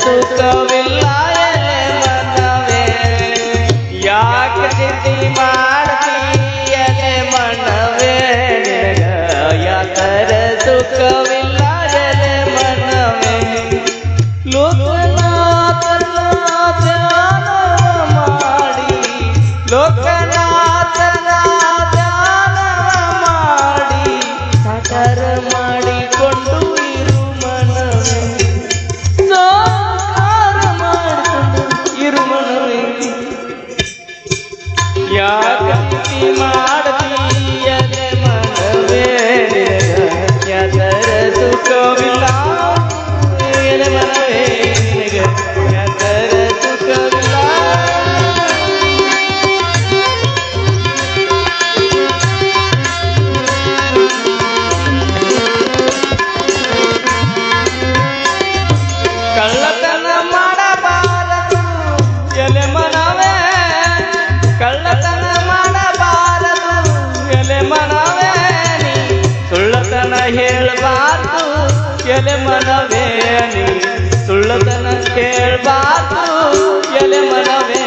ಸುಖವಿಲ್ಲ ಎಲೆ ಮನವೇ ಯಾಕೆ ಚಿಂತೆ ಮಾಡ್ತಿ ಎಲೆ ಮನವೇ ನಿನಗ ಯಾಕರ ಸುಖವಿಲ್ಲ ಎಲೆ ಮನವೇ ಲೋಕನಾಥನ ಧ್ಯಾನ ಮಾಡಿ ಲೋಕನಾಥನ ಧ್ಯಾನ ಮಾಡಿ ಸಾಕಾರ ಮಾಡಿಕೊಂಡು ಇರು ಮನವೇ ಸಾಕಾರ ಮಾಡಿಕೊಂಡು ಇರು ಮನವೇ ಯಾಕೆ ಚಿಂತೆ ಮಾಡ್ತಿ ಎಲೆ ಮನವೇ ಯಾಕರ ಸುಖವಿಲ್ಲ ಎಲೆ ಮನವೇ ನಿನಗೆ ಯಾಕರ ಸುಖವಿಲ್ಲ ಕಳ್ಳತನ ಮಾಡಬಾರದು ಎಲೆ ಮನವೇ ಕಳ್ಳತನ ಮಾಡಬಾರದು ಎಲೆ ಮನವೇ ನೀ ಸುಳ್ಳತನ ಹೇಳಬಾರ್ದು ಎಲೆ ಮನವೇ ನೀ ಸುಳ್ಳತನ ಕೇಳಬಾರ್ದು ಎಲೆ ಮನವೇ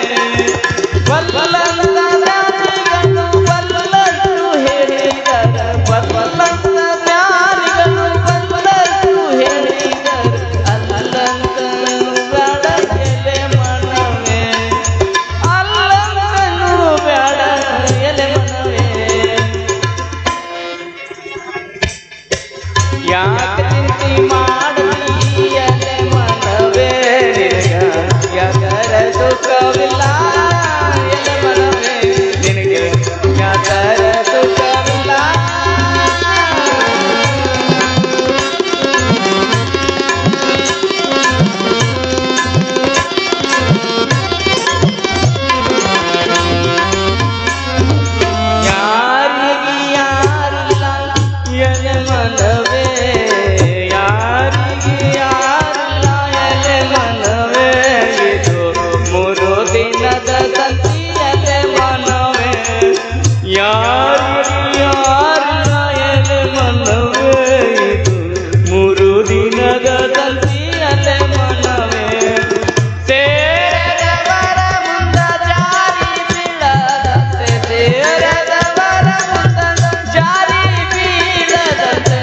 ಬಲ್ಲಂತ ಜ್ಞಾನಿಗಳು ಬಲ್ಲಂತು ಹೇಳಿದರ ಬಲ್ಲಂತ ಜ್ಞಾನಿಗಳು ಬಲ್ಲಂತು ಹೇಳಿದರ ಅಲ್ಲಂತ ಬೇಡ ಎಲೆ ಮನವೇ ಅಲ್ಲಂತನು ಬೇಡ ಎಲೆ ಮನವೇ ಯಾಕೆ ಚಿಂತೆ ಮಾಡಲಿ ಎಲೆ ಮನವೇ ಯಾಕರ ಸುಖವಿಲ್ಲ ಎಲೆ ಮನವೇ ನಿನಗೆ ಯಾಕರ ಸುಖವಿಲ್ಲ ಯಾರಿಗೆ ಯಾರಿಲ್ಲ ಎಲೆ ಮನವೇ ಯಾರಿಗೆ ಯಾರಿಲ್ಲ ಎಲೆ ಮನವೇ ಇದು 3 ದಿನದ ಸಂತಿ ಎಲೆ ಮನವೇ ಯಾರಿಗೆ ಯಾರಿಲ್ಲ ಎಲೆ ಮನವೇ ಇದು 3 ದಿನದ ಸಂತಿ ಎಲೆ ಮನವೇ ಸೇರದವರ ಮುಂದ ಜಾರಿ ಬೀಳದಂತೆ ಸೇರದವರ ಮುಂದ ಜಾರಿ ಬೀಳದಂತೆ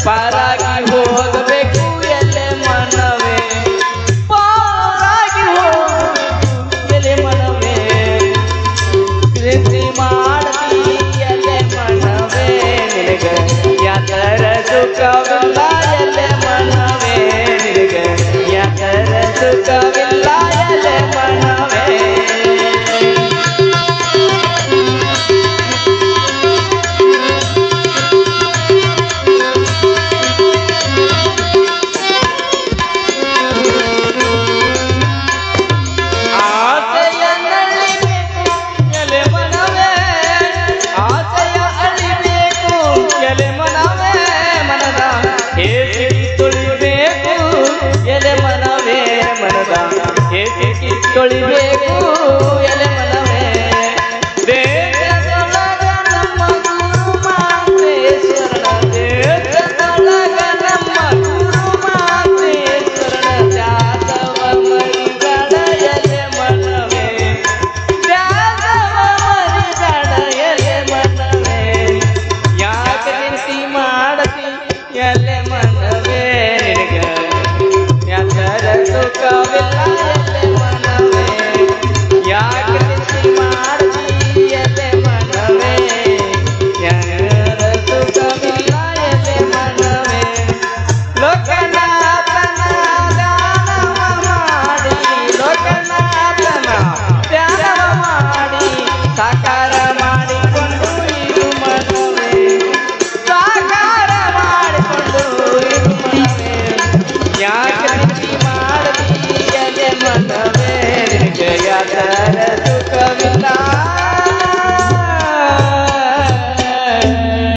ಪಾರಾಗಿ ಹೋಗಬೇಕು ಎಲೆ ಮನವೇ ಪಾರಾಗಿ ಹೋಗಬೇಕು ಎಲೆ ಮನವೇ ಪ್ರೀತಿ ಮಾಡ್ತಿ ಎಲೆ ಮನವೇ ನಿನಗ ಯಾಕರ ಸುಖವಿಲ್ಲ ಎಲೆ ಮನವೇ ನಿನಗ ಯಾಕರ ಸುಖವಿಲ್ಲ ಎಲೆ ಮನವೇ ಆಸೆಯ ನಳಿಬೇಕು ಎಲೆ ಮನವೇ ಆಸೆಯ ಅಳಿಬೇಕು ಎಲೆ ಮನವೇ ಮನದ ಹೇಸಿಗೆ ತುಳಿಬೇಕು ಎಲೆ ಮನವೇ ಮನದ ಹೇಸಿಗೆ ತೊಳಿಬೇಕು ಎಲೆ ಮನವೇ ದೇಶದೊಳಗ ನಮ್ಮ ಗುರು ಮಾತೇಶ್ವರನ ದೇಶದೊಳಗ ನಮ್ಮ ಗುರು ಮಾತೇಶ್ವರನ ತ್ಯಾಗವ ಮರಿಬೇಡ ಎಲೆ ಮನವೇ ತ್ಯಾಗವ ಮರಿಬೇಡ ಎಲೆ ಮನವೇ ಯಾಕೆ ಚಿಂತೆ ಮಾಡತಿ ಎಲೆ ಮನವೇ ನಿನಗ ಯಾಕರ ಸುಖವಿಲ್ಲ ಎಲೆ ಮನವೇ ಯಾಕೆ ಚಿಂತೆ ಮಾಡ್ತಿ ಎಲೆ ಮನವೇ ಯಾಕರ ಸುಖವಿಲ್ಲ ಎಲೆ ಮನವೇ ಲೋಕನಾಥನ ಧ್ಯಾನವ ಮಾಡಿ ಲೋಕನಾಥನ ಧ್ಯಾನವ ಮಾಡಿ ಸಾಕಾರ